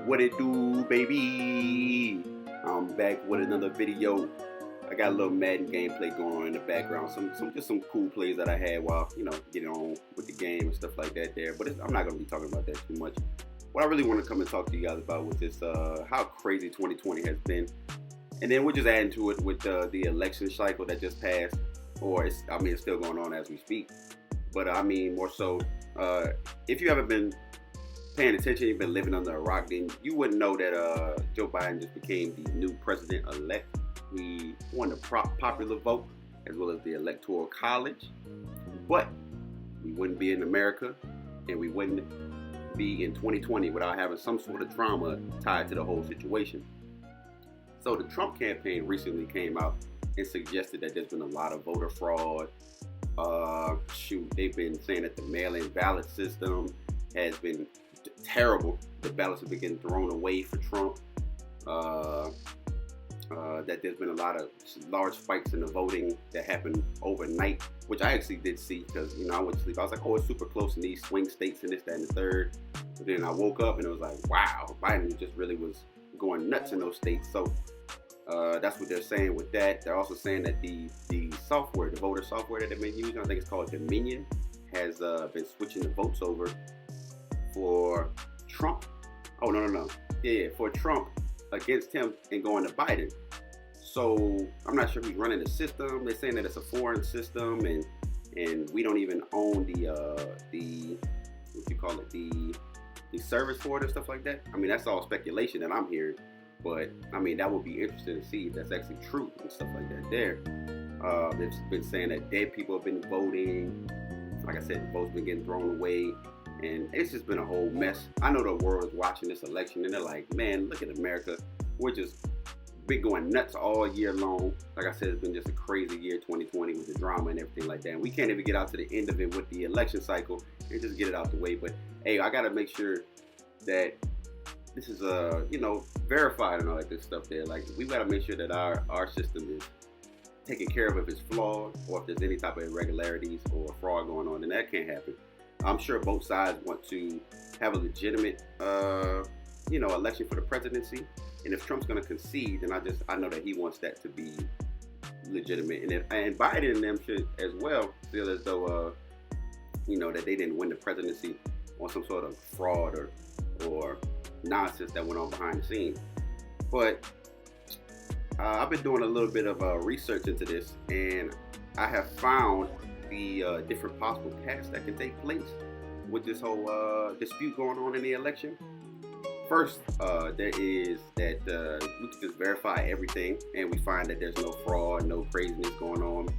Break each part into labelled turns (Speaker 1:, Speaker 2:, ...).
Speaker 1: What it do, baby? I'm back with another video. I got a little Madden gameplay going on in the background. Some cool plays that I had while getting on with the game and stuff like that there. But I'm not gonna be talking about that too much. What I really want to come and talk to you guys about was this how crazy 2020 has been, and then we're just adding to it with the election cycle that just passed, or it's still going on as we speak. But more so, if you haven't been paying attention, you've been living under a rock, then you wouldn't know that Joe Biden just became the new president-elect. We won the popular vote as well as the electoral college, but we wouldn't be in America and we wouldn't be in 2020 without having some sort of drama tied to the whole situation. So the Trump campaign recently came out and suggested that there's been a lot of voter fraud. They've been saying that the mail-in ballot system has been terrible. The ballots have been getting thrown away for Trump. That there's been a lot of large spikes in the voting that happened overnight, which I actually did see because I went to sleep. I was like, oh, it's super close in these swing states and this, that, and the third. But then I woke up and it was like, wow, Biden just really was going nuts in those states. So that's what they're saying with that. They're also saying that the software, the voter software that they've been using, I think it's called Dominion, has been switching the votes over for Trump. Oh, no. Yeah, for Trump against him and going to Biden. So I'm not sure who's running the system. They're saying that it's a foreign system and we don't even own the service for it and stuff like that. That's all speculation that I'm hearing. But that would be interesting to see if that's actually true and stuff like that there. They've been saying that dead people have been voting. Like I said, the votes been getting thrown away. And it's just been a whole mess. I know the world is watching this election and they're like, man, look at America. We're just been going nuts all year long. Like I said, it's been just a crazy year, 2020, with the drama and everything like that. And we can't even get out to the end of it with the election cycle and just get it out the way. But hey, I got to make sure that this is verified and all that good stuff there. Like, we got to make sure that our system is taken care of if it's flawed or if there's any type of irregularities or fraud going on, and that can't happen. I'm sure both sides want to have a legitimate, election for the presidency. And if Trump's going to concede, then I know that he wants that to be legitimate. And Biden and them should as well feel as though, that they didn't win the presidency on some sort of fraud or nonsense that went on behind the scenes. But I've been doing a little bit of research into this, and I have found the different possible paths that can take place with this whole dispute going on in the election. First, there is that we can just verify everything, and we find that there's no fraud, no craziness going on,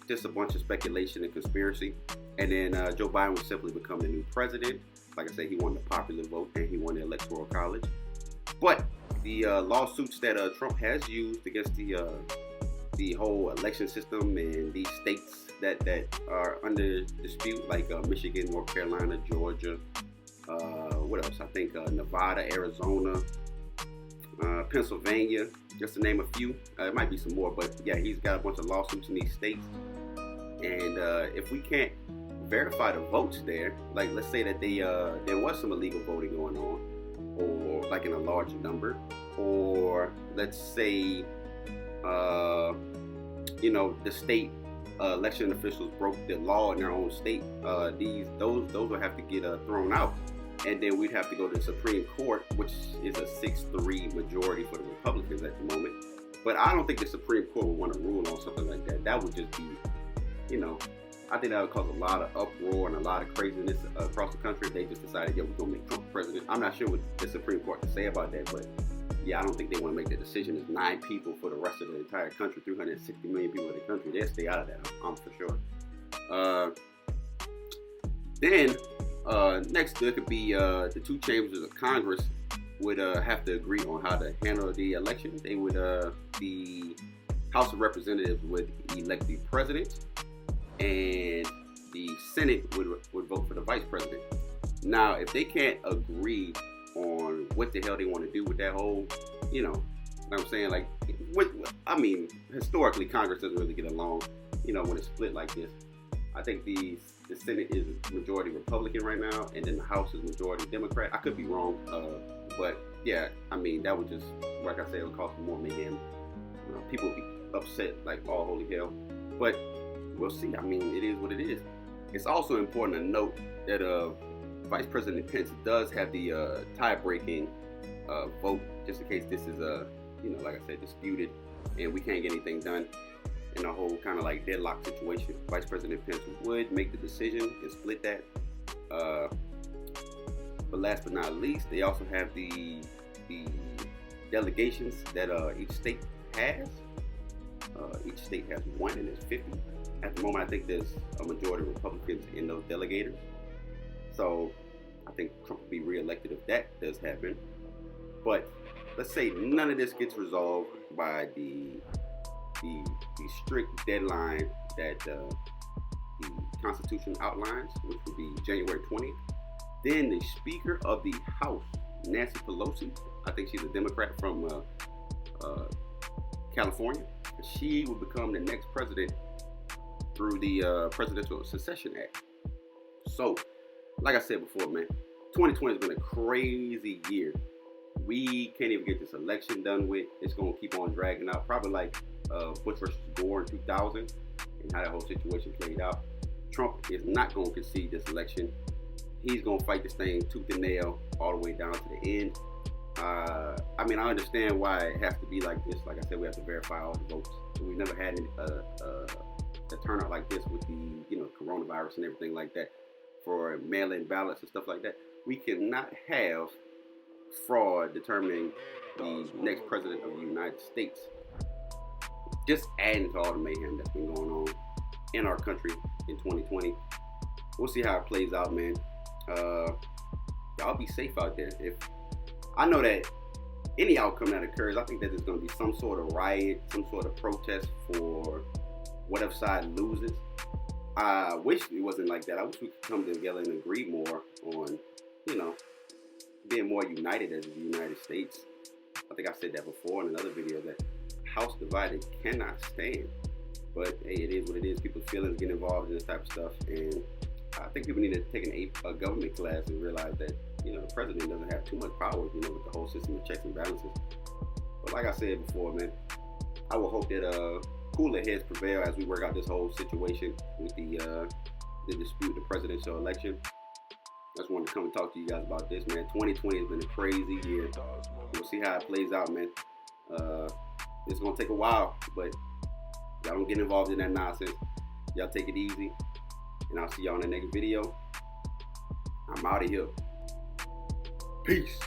Speaker 1: just a bunch of speculation and conspiracy. And then Joe Biden would simply become the new president. Like I said, he won the popular vote and he won the electoral college. But the lawsuits that Trump has used against the whole election system in these states that are under dispute, like Michigan, North Carolina, Georgia, what else? I think Nevada, Arizona, Pennsylvania, just to name a few. It might be some more, but yeah, he's got a bunch of lawsuits in these states. And if we can't verify the votes there, like let's say that there was some illegal voting going on, or like in a large number, or let's say the state election officials broke the law in their own state, those will have to get thrown out, and then we'd have to go to the Supreme Court, which is a 6-3 majority for the Republicans at the moment. But I don't think the Supreme Court would want to rule on something like that. That would just be, I think that would cause a lot of uproar and a lot of craziness across the country if they just decided, we're going to make Trump president. I'm not sure what the Supreme Court can say about that, but yeah, I don't think they want to make that decision. There's 9 people for the rest of the entire country, 360 million people in the country. They'll stay out of that, I'm for sure. Then, next, there could be the 2 chambers of Congress would have to agree on how to handle the election. They would, the House of Representatives would elect the president, and the Senate would vote for the vice president. Now, if they can't agree on what the hell they want to do with that whole, you know what I'm saying? Like, historically, Congress doesn't really get along, when it's split like this. I think the Senate is majority Republican right now, and then the House is majority Democrat. I could be wrong, But yeah, I mean, that would just, like I said, it would cause more mayhem. People would be upset like all holy hell. But we'll see. I mean, it is what it is. It's also important to note that Vice President Pence does have the tie-breaking vote, just in case this is like I said, disputed and we can't get anything done in a whole kind of like deadlock situation. Vice President Pence would make the decision and split that. But last but not least, they also have the delegations that each state has. Each state has one, and there's 50. At the moment, I think there's a majority of Republicans in those delegators. So I think Trump will be reelected if that does happen. But let's say none of this gets resolved by the strict deadline that the Constitution outlines, which would be January 20th. Then the Speaker of the House, Nancy Pelosi, I think she's a Democrat from California, she will become the next president through the Presidential Succession Act. So, like I said before, man, 2020 has been a crazy year. We can't even get this election done with. It's going to keep on dragging out, probably like Bush versus Gore in 2000 and how that whole situation played out. Trump is not going to concede this election. He's going to fight this thing tooth and nail all the way down to the end. I mean, I understand why it has to be like this. Like I said, we have to verify all the votes. We've never had a turnout like this with the coronavirus and everything like that for mail-in ballots and stuff like that. We cannot have fraud determining the next president of the United States. Just adding to all the mayhem that's been going on in our country in 2020. We'll see how it plays out, man. Y'all be safe out there. If I know that any outcome that occurs, I think that there's going to be some sort of riot, some sort of protest for whatever side loses. I wish it wasn't like that. I wish we could come together and agree more on, being more united as the United States. I think I said that before in another video, that house divided cannot stand. But hey, it is what it is. People's feelings get involved in this type of stuff, and I think people need to take a government class and realize that the president doesn't have too much power, with the whole system of checks and balances. But like I said before, man, I will hope that cooler heads prevail as we work out this whole situation with the dispute, the presidential election. I just wanted to come and talk to you guys about this, man. 2020 has been a crazy year. We'll see how it plays out, man. It's gonna take a while, but y'all don't get involved in that nonsense. Y'all take it easy, and I'll see y'all in the next video. I'm out of here. Peace.